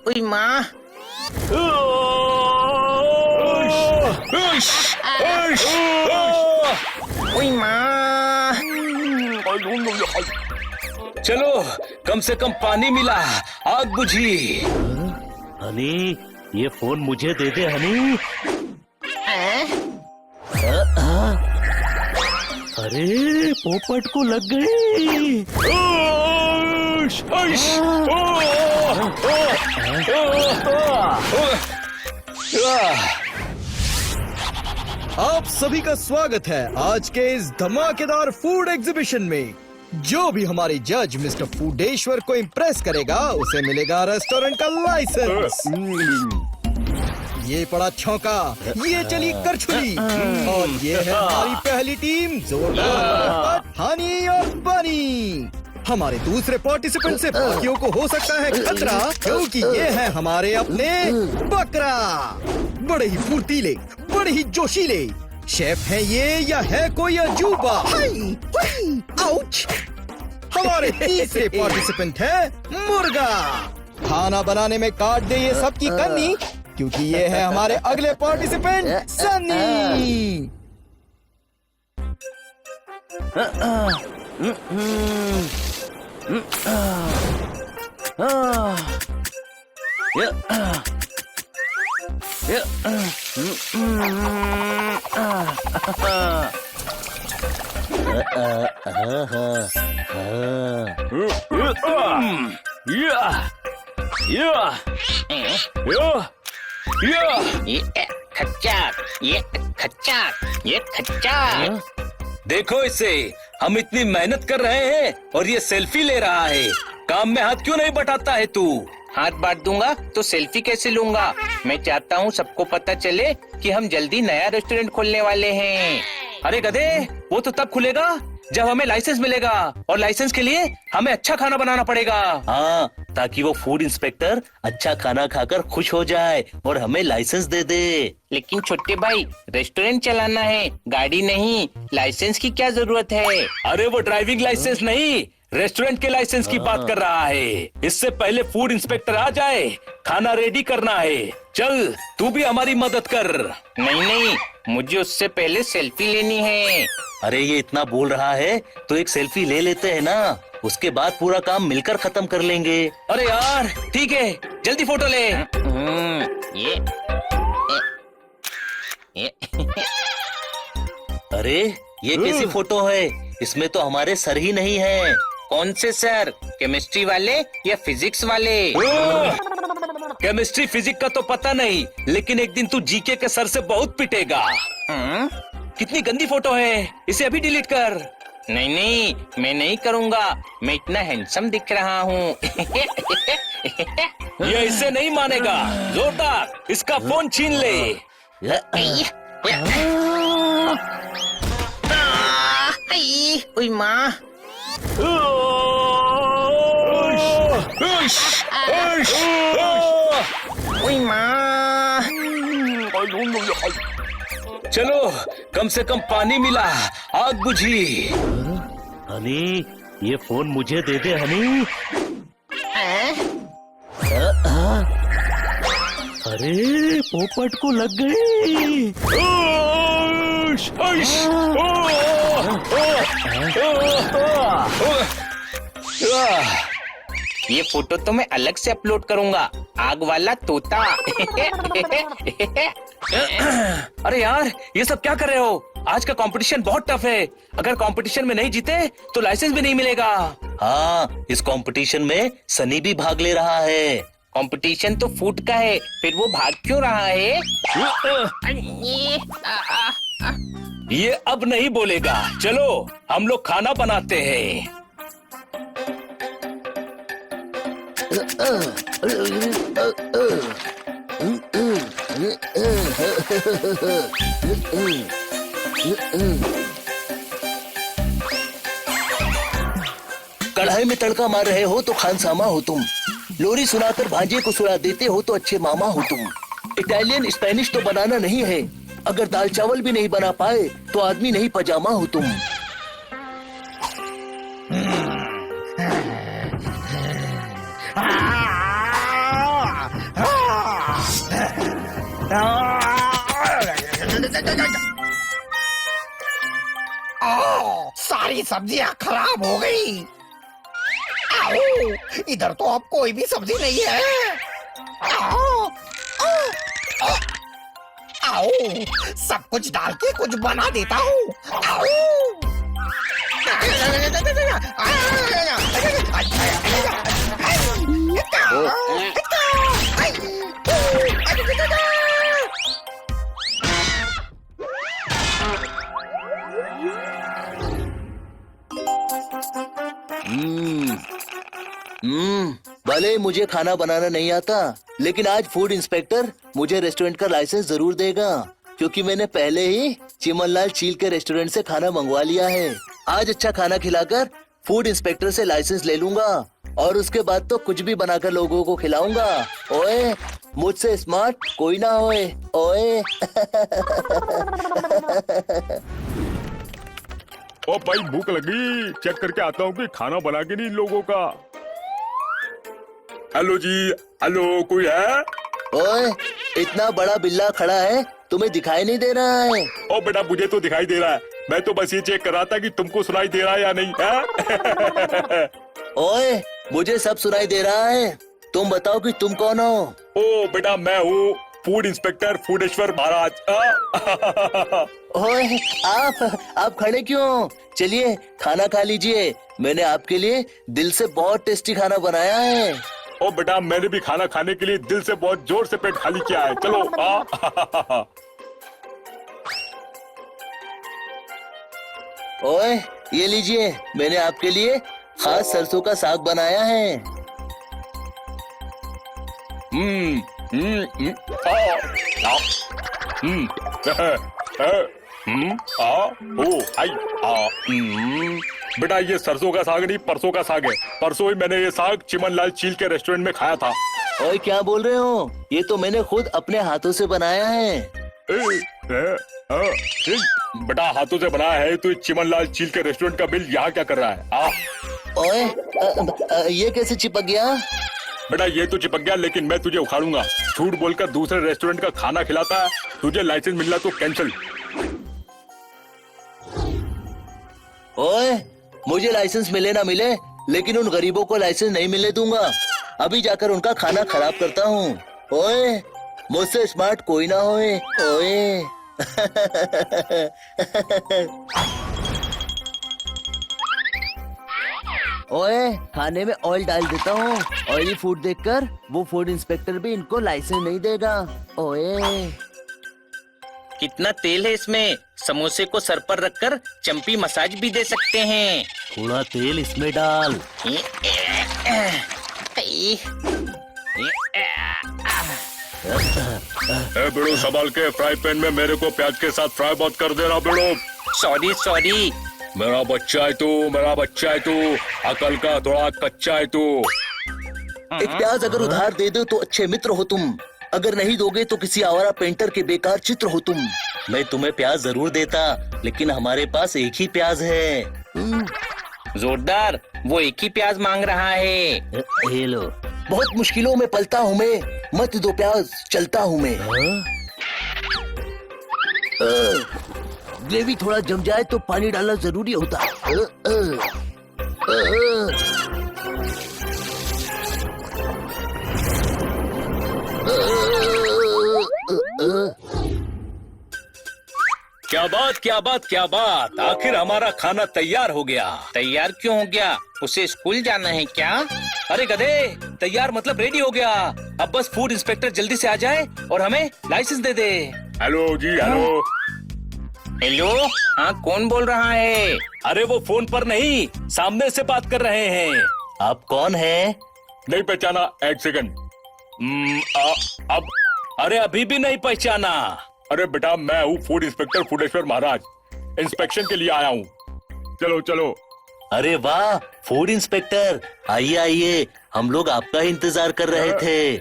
ओई माँ। ओई माँ। चलो, कम से कम पानी मिला, आग बुझी। हनी, ये फोन मुझे दे दे हनी। अरे पोपट को लग गई। आप सभी का स्वागत है आज के इस धमाकेदार फूड एग्जीबिशन में। जो भी हमारे जज मिस्टर फूडेश्वर को इम्प्रेस करेगा उसे मिलेगा रेस्टोरेंट का लाइसेंस। ये पड़ा छौका, ये चली करछुली और ये है हमारी पहली टीम जोरदार हनी और बनी। हमारे दूसरे पार्टिसिपेंट से बाकियों को हो सकता है खतरा, क्योंकि ये है हमारे अपने बकरा। बड़े ही फुर्तीले, बड़े ही जोशीले शेफ हैं ये या है कोई अजूबा। आउच! हमारे तीसरे पार्टिसिपेंट है मुर्गा। खाना बनाने में काट दे ये सबकी कन्नी, क्योंकि ये है हमारे अगले पार्टिसिपेंट सनी। ये खच्चा। देखो इसे, हम इतनी मेहनत कर रहे हैं और ये सेल्फी ले रहा है। काम में हाथ क्यों नहीं बटाता है तू? हाथ बांट दूंगा तो सेल्फी कैसे लूंगा? मैं चाहता हूँ सबको पता चले कि हम जल्दी नया रेस्टोरेंट खोलने वाले हैं। अरे गधे, वो तो तब खुलेगा जब हमें लाइसेंस मिलेगा, और लाइसेंस के लिए हमें अच्छा खाना बनाना पड़ेगा। हाँ, ताकि वो फूड इंस्पेक्टर अच्छा खाना खाकर खुश हो जाए और हमें लाइसेंस दे दे। लेकिन छोटे भाई, रेस्टोरेंट चलाना है, गाड़ी नहीं। लाइसेंस की क्या जरूरत है? अरे वो ड्राइविंग लाइसेंस नहीं, रेस्टोरेंट के लाइसेंस की बात कर रहा है। इससे पहले फूड इंस्पेक्टर आ जाए, खाना रेडी करना है। चल, तू भी हमारी मदद कर। नहीं, मुझे उससे पहले सेल्फी लेनी है। अरे ये इतना बोल रहा है तो एक सेल्फी ले लेते हैं ना, उसके बाद पूरा काम मिलकर खत्म कर लेंगे। अरे यार, ठीक है, जल्दी फोटो ले। अरे ये कैसी फोटो है? इसमें तो हमारे सर ही नहीं है। कौन से सर? केमिस्ट्री वाले या फिजिक्स वाले? केमिस्ट्री फिजिक्स का तो पता नहीं, लेकिन एक दिन तू जीके के सर से बहुत पिटेगा। कितनी गंदी फोटो है, इसे अभी डिलीट कर। नहीं, मैं नहीं करूँगा। मैं इतना हैंडसम दिख रहा हूँ। ये इसे नहीं मानेगा। जोरदार, इसका फोन छीन ले। ओई माँ। ओई माँ। चलो, कम से कम पानी मिला, आग बुझी। हनी, ये फोन मुझे दे दे हनी। अरे पोपट को लग गई। ये फोटो तो मैं अलग से अपलोड करूंगा, आग वाला तोता। अरे यार, ये सब क्या कर रहे हो? आज का कंपटीशन बहुत टफ है। अगर कंपटीशन में नहीं जीते तो लाइसेंस भी नहीं मिलेगा। हाँ, इस कंपटीशन में सनी भी भाग ले रहा है। कंपटीशन तो फूड का है, फिर वो भाग क्यों रहा है? ये अब नहीं बोलेगा। चलो, हम लोग खाना बनाते हैं। कढ़ाई में तड़का मार रहे हो तो खानसामा हो तुम। लोरी सुनाकर भांजे को सुला देते हो तो अच्छे मामा हो तुम। इटालियन स्पेनिश तो बनाना नहीं है, अगर दाल चावल भी नहीं बना पाए तो आदमी नहीं पजामा हो तुम। सारी सब्जियां खराब हो गई। आओ, इधर तो अब कोई भी सब्जी नहीं है। आओ, आओ, आओ, सब कुछ डाल के कुछ बना देता हूँ। आओ। भले मुझे खाना बनाना नहीं आता, लेकिन आज फूड इंस्पेक्टर मुझे रेस्टोरेंट का लाइसेंस जरूर देगा, क्योंकि मैंने पहले ही चिमनलाल चील के रेस्टोरेंट से खाना मंगवा लिया है। आज अच्छा खाना खिलाकर फूड इंस्पेक्टर से लाइसेंस ले लूंगा और उसके बाद तो कुछ भी बनाकर लोगों को खिलाऊंगा। ओए, मुझसे स्मार्ट कोई ना होए। ओए। ओ भाई, भूख लगी, चेक करके आता हूँ कि खाना बना के नहीं लोगों का। हेलो जी, हेलो, कोई है? ओए, इतना बड़ा बिल्ला खड़ा है, तुम्हें दिखाई नहीं दे रहा है? ओ बेटा, मुझे तो दिखाई दे रहा है। मैं तो बस ये चेक कर रहा था कि तुमको सुनाई दे रहा है या नहीं है? ओए, मुझे सब सुनाई दे रहा है। तुम बताओ कि तुम कौन हो? ओ बेटा, मैं हूँ फूड इंस्पेक्टर फूडेश्वर महाराज। ओए, आप खड़े क्यों? चलिए खाना खा लीजिए। मैंने आपके लिए दिल से बहुत टेस्टी खाना बनाया है। ओ बेटा, मैंने भी खाना खाने के लिए दिल से बहुत जोर से पेट खाली किया है। चलो। ओए, ये लीजिए, मैंने आपके लिए खास सरसों का साग बनाया है। बेटा, ये सरसों का साग नहीं, परसों का साग है। परसों ही मैंने ये साग चिमनलाल चील के रेस्टोरेंट में खाया था। ओए, क्या बोल रहे हो? ये तो मैंने खुद अपने हाथों से बनाया है। बेटा, हाथों से बनाया है तो चिमनलाल चील के रेस्टोरेंट का बिल यहाँ क्या कर रहा है? ओए, ये कैसे चिपक गया? बेटा, ये तो चिपक गया, लेकिन मैं तुझे उखाड़ूंगा। झूठ बोलकर दूसरे रेस्टोरेंट का खाना खिलाता है, तुझे लाइसेंस मिलना तो कैंसिल। ओए, मुझे लाइसेंस मिले ना मिले, लेकिन उन गरीबों को लाइसेंस नहीं मिलने दूंगा। अभी जाकर उनका खाना खराब करता हूँ। ओए, मुझसे स्मार्ट कोई ना होए। ओए। ओए, खाने में ऑयल डाल देता हूँ। ऑयली फूड देखकर वो फूड इंस्पेक्टर भी इनको लाइसेंस नहीं देगा। ओए, कितना तेल है इसमें? समोसे को सर पर रखकर चंपी मसाज भी दे सकते हैं। थोड़ा तेल इसमें डाल। बेड़ो, संभाल के फ्राई पैन में मेरे को प्याज के साथ फ्राई बहुत कर देना बेड़ो। Sorry sorry. मेरा बच्चा है तू, मेरा बच्चा है तू, अकल का थोड़ा कच्चा है तू। एक प्याज अगर उधार दे दो तो अच्छे मित्र हो तुम, अगर नहीं दोगे तो किसी आवारा पेंटर के बेकार चित्र हो तुम। मैं तुम्हें प्याज जरूर देता, लेकिन हमारे पास एक ही प्याज है। जोरदार, वो एक ही प्याज मांग रहा है। ये लो, बहुत मुश्किलों में पलता हूँ मैं, मत दो प्याज, चलता हूँ मैं। ग्रेवी थोड़ा जम जाए तो पानी डालना जरूरी होता। क्या बात, क्या बात, क्या बात! आखिर हमारा खाना तैयार हो गया। तैयार क्यों हो गया? उसे स्कूल जाना है क्या? अरे गधे, तैयार मतलब रेडी हो गया। अब बस फूड इंस्पेक्टर जल्दी से आ जाए और हमें लाइसेंस दे दे। हेलो जी, हेलो। हेलो, हाँ, कौन बोल रहा है? अरे वो फोन पर नहीं, सामने से बात कर रहे हैं। आप कौन है? नहीं पहचाना? एक सेकंड। अब अरे अभी भी नहीं पहचाना? अरे बेटा, मैं हूँ फूड इंस्पेक्टर फूडेश्वर महाराज, इंस्पेक्शन के लिए आया हूँ। चलो चलो। अरे वाह, फूड इंस्पेक्टर, आइए आइए, हम लोग आपका ही इंतजार कर रहे थे।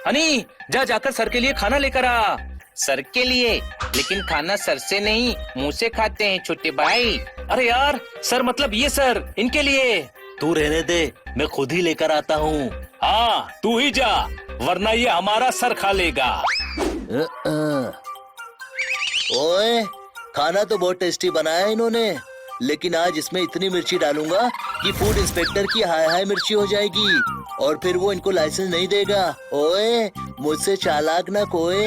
हनी, जाकर सर के लिए खाना लेकर आ। सर के लिए? लेकिन खाना सर से नहीं, मुंह से खाते हैं छोटे भाई। अरे यार, सर मतलब ये सर, इनके लिए। तू रहने दे, मैं खुद ही लेकर आता हूँ। हाँ, तू ही जा, वरना ये हमारा सर खा लेगा। ओए, खाना तो बहुत टेस्टी बनाया है इन्होंने, लेकिन आज इसमें इतनी मिर्ची डालूंगा कि फूड इंस्पेक्टर की हाय हाय मिर्ची हो जाएगी और फिर वो इनको लाइसेंस नहीं देगा। ओए, मुझसे चालाक ना कोई।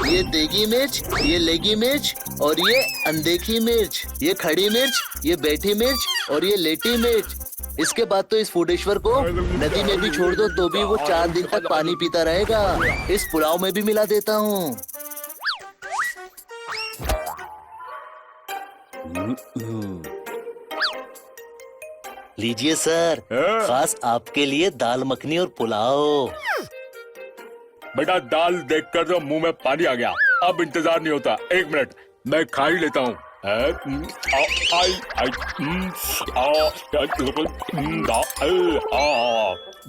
ये देगी मिर्च, ये लेगी मिर्च और ये अनदेखी मिर्च, ये खड़ी मिर्च, ये बैठी मिर्च और ये लेटी मिर्च। इसके बाद तो इस फूडेश्वर को नदी में भी छोड़ दो तो भी वो 4 दिन तक पानी पीता रहेगा। इस पुलाव में भी मिला देता हूँ। लीजिए सर, खास आपके लिए दाल मखनी और पुलाव। बेटा दाल देखकर तो मुंह में पानी आ गया। अब इंतजार नहीं होता, 1 मिनट मैं खा ही लेता हूँ।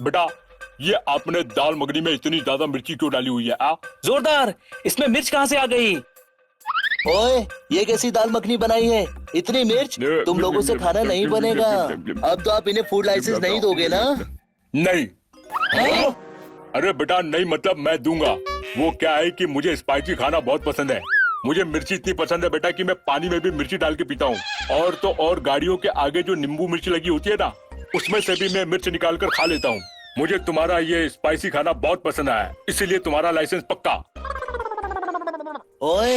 बेटा ये आपने दाल मखनी में इतनी ज्यादा मिर्ची क्यों डाली हुई है? जोरदार, इसमें मिर्च कहाँ से आ गई? ओए, ये कैसी दाल मखनी बनाई है? इतनी मिर्च तुम लोगों से खाना नहीं बनेगा। अब तो आप इन्हें फूड लाइसेंस नहीं दोगे ना? नहीं। अरे बेटा नहीं मतलब मैं दूंगा। वो क्या है कि मुझे स्पाइसी खाना बहुत पसंद है। मुझे मिर्ची इतनी पसंद है बेटा कि मैं पानी में भी मिर्ची डाल के पीता हूँ। और तो और गाड़ियों के आगे जो नींबू मिर्ची लगी होती है ना, उसमें से भी मैं मिर्च निकाल कर खा लेता हूँ। मुझे तुम्हारा ये स्पाइसी खाना बहुत पसंद आया, इसीलिए तुम्हारा लाइसेंस पक्का। ओए,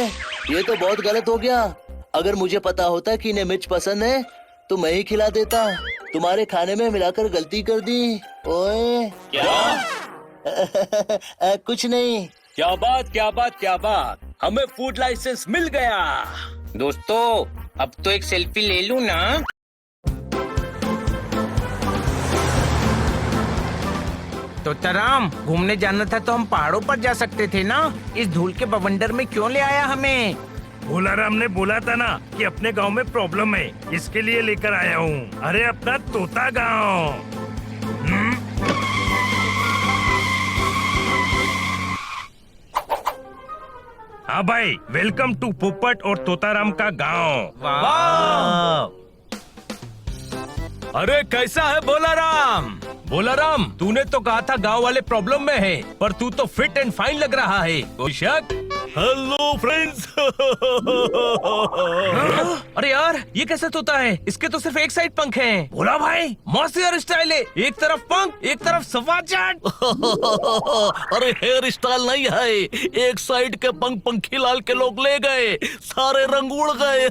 ये तो बहुत गलत हो गया। अगर मुझे पता होता कि इन्हें मिर्च पसंद है तो मैं ही खिला देता। तुम्हारे खाने में मिलाकर गलती कर दी। ओए क्या? कुछ नहीं। क्या बात, क्या बात, क्या बात, हमें फूड लाइसेंस मिल गया। दोस्तों, अब तो एक सेल्फी ले लूं ना। तो तराम, घूमने जाना था तो हम पहाड़ों पर जा सकते थे ना। इस धूल के बवंडर में क्यों ले आया हमें? भोलाराम ने बोला था ना कि अपने गांव में प्रॉब्लम है, इसके लिए लेकर आया हूँ। अरे अपना तोता गांव। हाँ भाई, वेलकम टू पोपट और तोताराम का गांव। वाह! अरे कैसा है बोलाराम? बोलाराम, तूने तो कहा था गांव वाले प्रॉब्लम में है, पर तू तो फिट एंड फाइन लग रहा है। कोई शक? Hello friends. अरे यार, ये कैसे तोता है? इसके तो सिर्फ एक साइड पंख हैं। बोला भाई, मस्त हेयर स्टाइल है। एक तरफ पंख, एक तरफ सफा चाट। अरे हेयर स्टाइल नहीं है, एक साइड के पंख पंखी लाल के लोग ले गए, सारे रंग उड़ गए।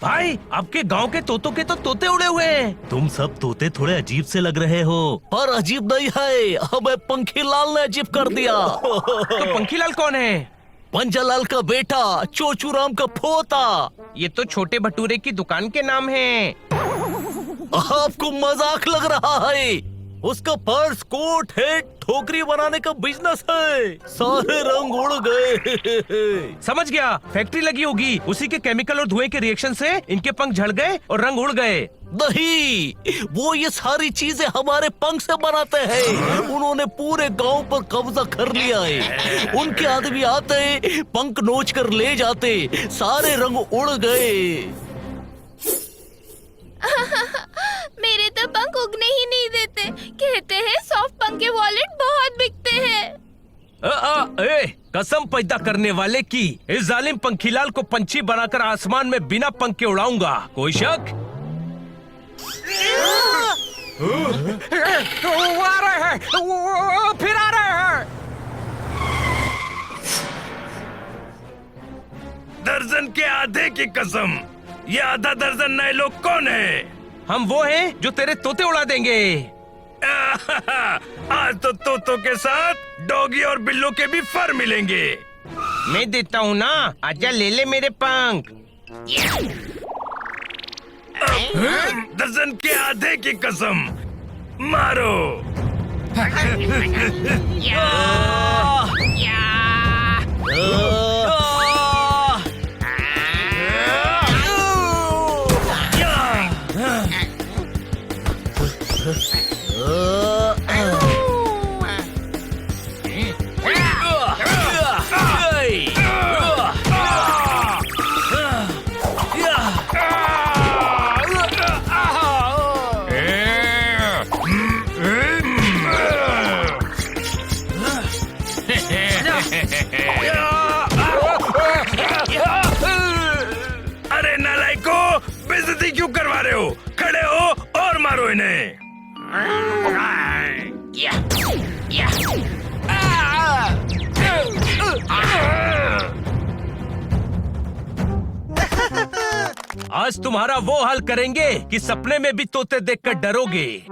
भाई, आपके गांव के तोतों के तो तोते उड़े हुए हैं। तुम सब तोते थोड़े अजीब से लग रहे हो। पर अजीब नहीं है, हमें पंखी लाल ने अजीब कर दिया। तो पंखीलाल कौन है? पंजालाल का बेटा, चोचूराम का पोता। ये तो छोटे भटूरे की दुकान के नाम है। आपको मजाक लग रहा है? उसका पर्स, कोट, हेड, ठोकरी बनाने का बिजनेस है। सारे रंग उड़ गए। समझ गया, फैक्ट्री लगी होगी। उसी के केमिकल और धुएं के रिएक्शन से इनके पंख झड़ गए और रंग उड़ गए। नहीं, वो ये सारी चीजें हमारे पंख से बनाते हैं। उन्होंने पूरे गांव पर कब्जा कर लिया है। उनके आदमी आते, पंख नोच कर ले जाते, सारे रंग उड़ गए। मेरे तो पंख उगने ही नहीं देते। कहते हैं सॉफ्ट पंख के वॉलेट बहुत बिकते हैं। कसम पैदा करने वाले की, इस जालिम पंखीलाल को पंछी बनाकर आसमान में बिना पंख के उड़ाऊंगा। कोई शक? वो आ रहे हैं, वो फिर आ रहे हैं। दर्जन के आधे की कसम, ये आधा दर्जन नए लोग कौन है? हम वो हैं जो तेरे तोते उड़ा देंगे। आज तो तोतों के साथ डॉगी और बिल्लों के भी फर मिलेंगे। मैं देता हूँ ना, आजा ले ले मेरे पंख। दर्जन के आधे की कसम, मारो। आज तुम्हारा वो हाल करेंगे कि सपने में भी तोते देखकर डरोगे।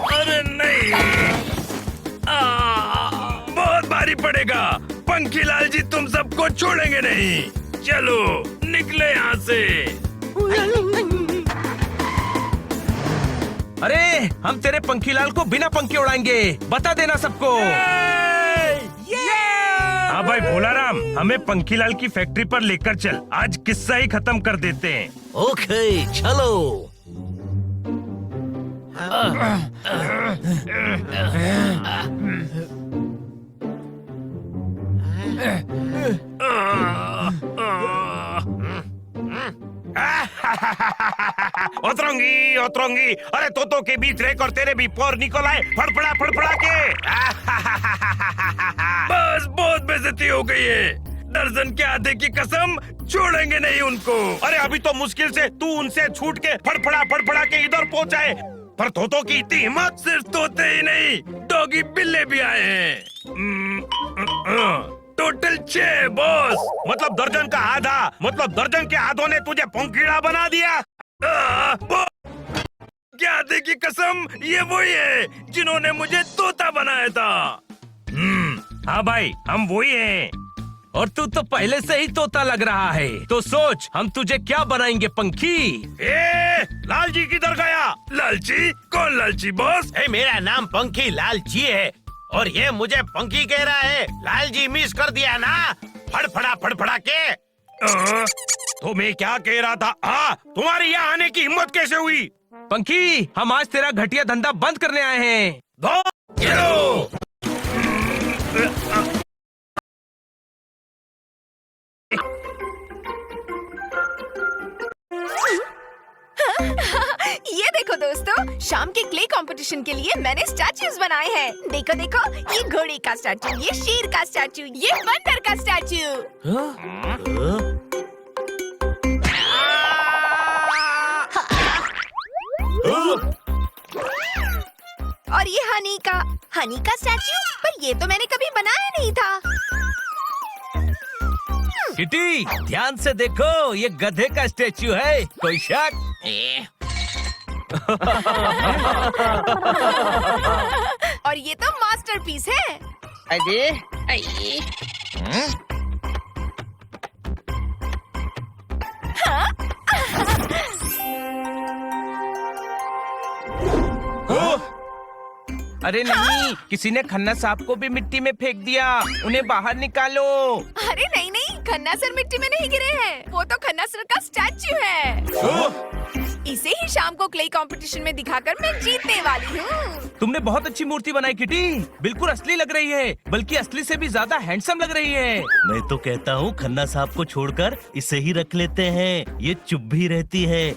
अरे नहीं, बहुत भारी पड़ेगा। पंखीलाल जी तुम सबको छोड़ेंगे नहीं। चलो निकले यहाँ से। अरे हम तेरे पंखीलाल को बिना पंखे उड़ाएंगे, बता देना सबको। हाँ भाई भोलाराम, हमें पंखीलाल की फैक्ट्री पर लेकर चल। आज किस्सा ही खत्म कर देते हैं। ओके चलो। उतरूंगी उतरूंगी। अरे तोतों के बीच रहकर तेरे भी पोर निकल आए फड़फड़ा के। बस बहुत बेइज्जती हो गई है। दर्जन के आधे की कसम, छोड़ेंगे नहीं उनको। अरे अभी तो मुश्किल से तू उनसे छूट के फड़फड़ा के इधर पहुंचाए, पर तोतों की इतनी हिम्मत। सिर्फ तोते ही नहीं, डॉगी बिल्ले भी आए हैं। Total 6 boss. मतलब दर्जन का आधा, मतलब दर्जन के आधों ने तुझे पंखीड़ा बना दिया। क्या आधे की कसम, ये वही है जिन्होंने मुझे तोता बनाया था। हाँ भाई, हम वही हैं। और तू तो पहले से ही तोता लग रहा है, तो सोच हम तुझे क्या बनाएंगे पंखी। लालजी किधर गया? लालची? कौन लालची बॉस? मेरा नाम पंखी लालची है और ये मुझे पंखी कह रहा है। लालजी मिस कर दिया ना, फड़फड़ा के। तो मैं क्या कह रहा था? हाँ, तुम्हारी यहाँ आने की हिम्मत कैसे हुई? पंखी, हम आज तेरा घटिया धंधा बंद करने आए हैं। चलो। ये देखो दोस्तों, शाम के क्ले कंपटीशन के लिए मैंने स्टैचूज बनाए हैं। देखो देखो, ये घोड़े का स्टैचू, ये शेर का स्टैचू, ये बंदर का स्टैचू। और ये हनी का स्टैचू, पर ये तो मैंने कभी बनाया नहीं था। किटी, ध्यान से देखो, ये गधे का स्टैचू है, कोई शक? और ये तो मास्टरपीस है। अरे नहीं, किसी ने खन्ना साहब को भी मिट्टी में फेंक दिया, उन्हें बाहर निकालो। अरे नहीं नहीं, खन्ना सर मिट्टी में नहीं गिरे हैं, वो तो खन्ना सर का स्टैचू है। इसे ही शाम को क्ले कंपटीशन में दिखाकर मैं जीतने वाली हूँ। तुमने बहुत अच्छी मूर्ति बनाई किटी, बिल्कुल असली लग रही है, बल्कि असली से भी ज्यादा हैंडसम लग रही है। मैं तो कहता हूँ खन्ना साहब को छोड़कर इसे ही रख लेते हैं, ये चुप भी रहती है।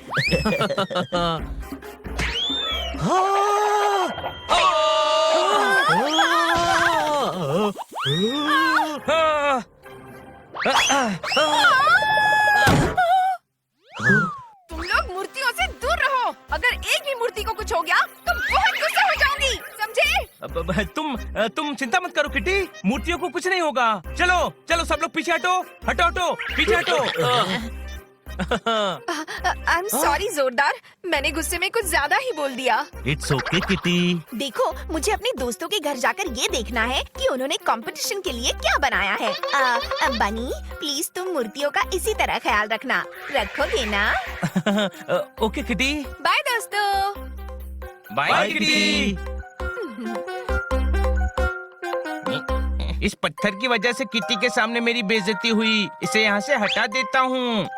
तुम लोग मूर्तियों से दूर रहो। अगर एक भी मूर्ति को कुछ हो गया तो बहुत गुस्सा हो जाऊंगी, समझे? तुम चिंता मत करो किटी, मूर्तियों को कुछ नहीं होगा। चलो चलो सब लोग पीछे हटो, हटो पीछे हटो। आई एम सॉरी जोरदार, मैंने गुस्से में कुछ ज्यादा ही बोल दिया। It's okay kitty. देखो, मुझे अपने दोस्तों के घर जाकर ये देखना है कि उन्होंने कंपटीशन के लिए क्या बनाया है। बनी, प्लीज तुम मूर्तियों का इसी तरह ख्याल रखना, रखोगे ना? Okay Kitty. बाय दोस्तों। Bye Kitty. इस पत्थर की वजह से किटी के सामने मेरी बेइज्जती हुई, इसे यहाँ से हटा देता हूँ।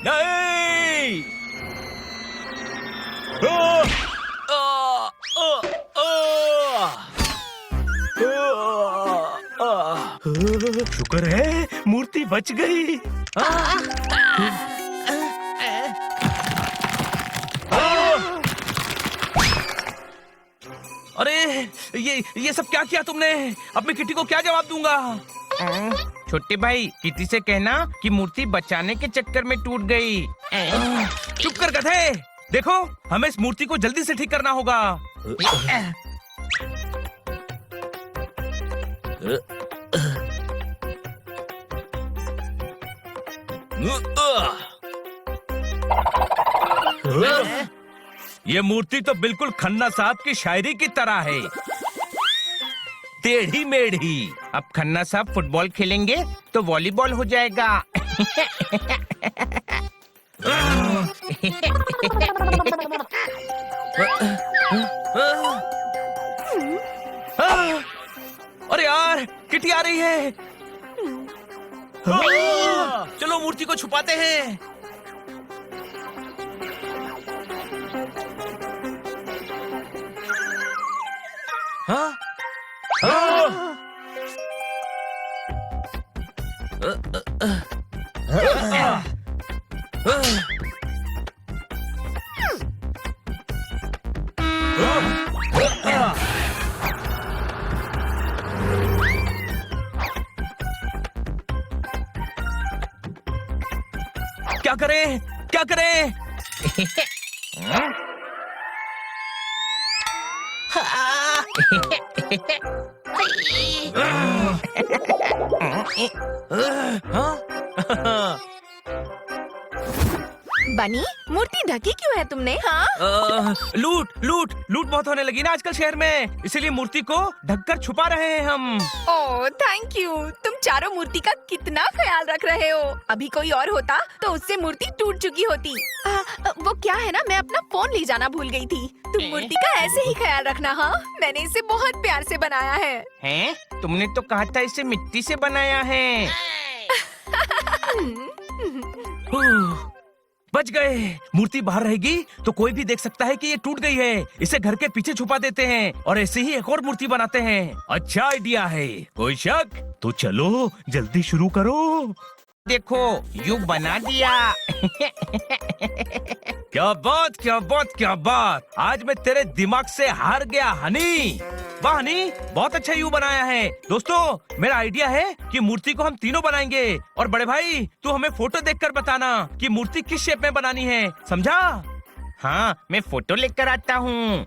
नहीं! शुक्र है मूर्ति बच गई। अरे ये सब क्या किया तुमने? अब मैं किटी को क्या जवाब दूंगा? छोटे भाई, किटी से कहना कि मूर्ति बचाने के चक्कर में टूट गई। चुप कर गधे। देखो, हमें इस मूर्ति को जल्दी से ठीक करना होगा। ये मूर्ति तो बिल्कुल खन्ना साहब की शायरी की तरह है, टेढ़ी मेढ़ी। अब खन्ना साहब फुटबॉल खेलेंगे तो वॉलीबॉल हो जाएगा। अरे यार, किटी आ रही है। चलो मूर्ति को छुपाते हैं। हाँ? क्या करें? क्या करें? बनी, मूर्ति ढकी क्यों है तुमने? हाँ? लूट बहुत होने लगी ना आजकल शहर में, इसीलिए मूर्ति को ढककर छुपा रहे हैं हम। ओह थैंक यू, तुम चारों मूर्ति का कितना ख्याल रख रहे हो। अभी कोई और होता तो उससे मूर्ति टूट चुकी होती। वो क्या है ना, मैं अपना फोन ले जाना भूल गई थी। तुम मूर्ति का ऐसे ही ख्याल रखना। हाँ, मैंने इसे बहुत प्यार से बनाया है। हैं? तुमने तो कहा था इसे मिट्टी से बनाया है। बच गए। मूर्ति बाहर रहेगी तो कोई भी देख सकता है कि ये टूट गई है। इसे घर के पीछे छुपा देते हैं और ऐसे ही एक और मूर्ति बनाते हैं। अच्छा आइडिया है। कोई शक? तो चलो जल्दी शुरू करो। देखो, यू बना दिया। क्या बात, क्या बात, क्या बात। आज मैं तेरे दिमाग से हार गया हनी। वाह हनी, बहुत अच्छा यू बनाया है। दोस्तों, मेरा आइडिया है कि मूर्ति को हम तीनों बनाएंगे और बड़े भाई तू हमें फोटो देखकर बताना कि मूर्ति किस शेप में बनानी है, समझा? हाँ, मैं फोटो लेकर आता हूँ।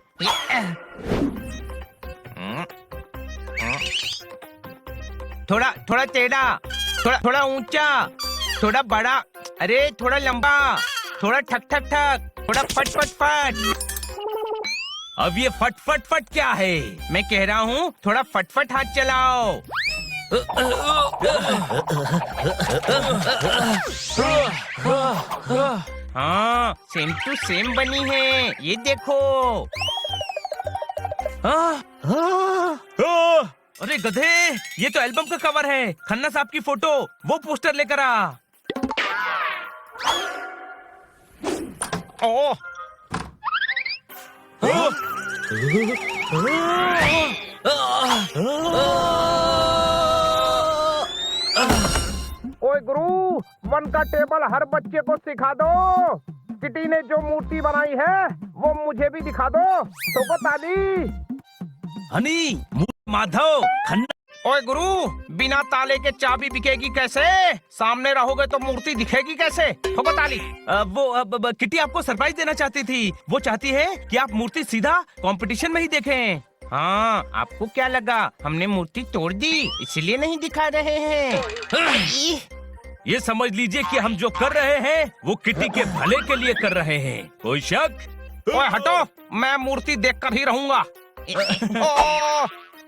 थोड़ा टेढ़ा, थोड़ा ऊंचा, थोड़ा बड़ा, अरे थोड़ा लंबा, थोड़ा ठक ठक ठक, थोड़ा फट फट फट। अब ये फट फट फट क्या है? मैं कह रहा हूँ थोड़ा फटफट हाथ चलाओ। हाँ, सेम टू सेम बनी है, ये देखो। अरे गधे, ये तो एल्बम का कवर है, खन्ना साहब की फोटो। वो पोस्टर लेकर आ। ओह, ओए गुरु, वन का टेबल हर बच्चे को सिखा दो। किटी ने जो मूर्ति बनाई है वो मुझे भी दिखा दो। ठोको ताली। हनी, माधव, खन्ना। ओए गुरु, बिना ताले के चाबी बिकेगी कैसे? सामने रहोगे तो मूर्ति दिखेगी कैसे? ठोको ताली। किटी आपको सरप्राइज देना चाहती थी। वो चाहती है कि आप मूर्ति सीधा कंपटीशन में ही देखें। हाँ, आपको क्या लगा हमने मूर्ति तोड़ दी इसलिए नहीं दिखा रहे हैं? ये समझ लीजिए कि हम जो कर रहे हैं वो किटी के भले के लिए कर रहे हैं। कोई शक? ओए हटो, मैं मूर्ति देखकर ही रहूंगा।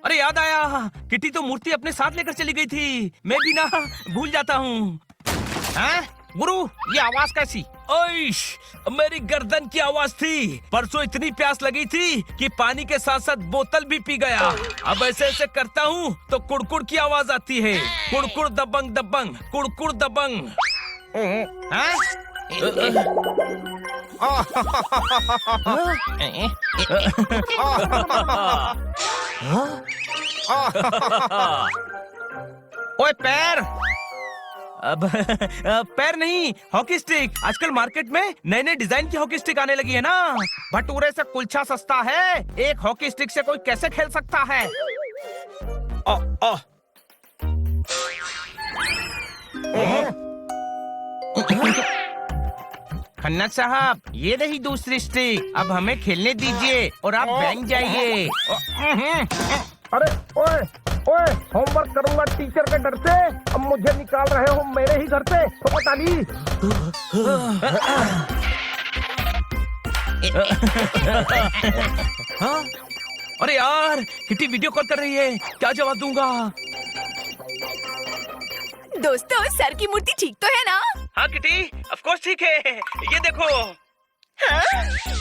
अरे याद आया, किटी तो मूर्ति अपने साथ लेकर चली गई थी। मैं भी ना भूल जाता हूँ। गुरु, ये आवाज कैसी? ओइश, मेरी गर्दन की आवाज थी। परसों इतनी प्यास लगी थी कि पानी के साथ साथ बोतल भी पी गया। अब ऐसे ऐसे करता हूँ तो कुड़कुड़ की आवाज आती है। कुड़कुड़ दबंग दबंग, कुड़कुड़ दबंग। ओए पैर, अब पैर नहीं, हॉकी स्टिक। आजकल मार्केट में नए नए डिजाइन की हॉकी स्टिक आने लगी है ना। भटूरे से कुलचा सस्ता है, एक हॉकी स्टिक से कोई कैसे खेल सकता है? खन्ना साहब, ये रही दूसरी स्टिक। अब हमें खेलने दीजिए और आप बैंक जाइए। अरे ओए ओए, होमवर्क करूंगा टीचर के डर से, अब मुझे निकाल रहे हो मेरे ही घर से, तो पता नहीं। हाँ? अरे यार, किटी वीडियो कॉल कर रही है, क्या जवाब दूंगा? दोस्तों, सर की मूर्ति ठीक तो है ना? हाँ किटी, ऑफ कोर्स ठीक है। ये देखो। हाँ?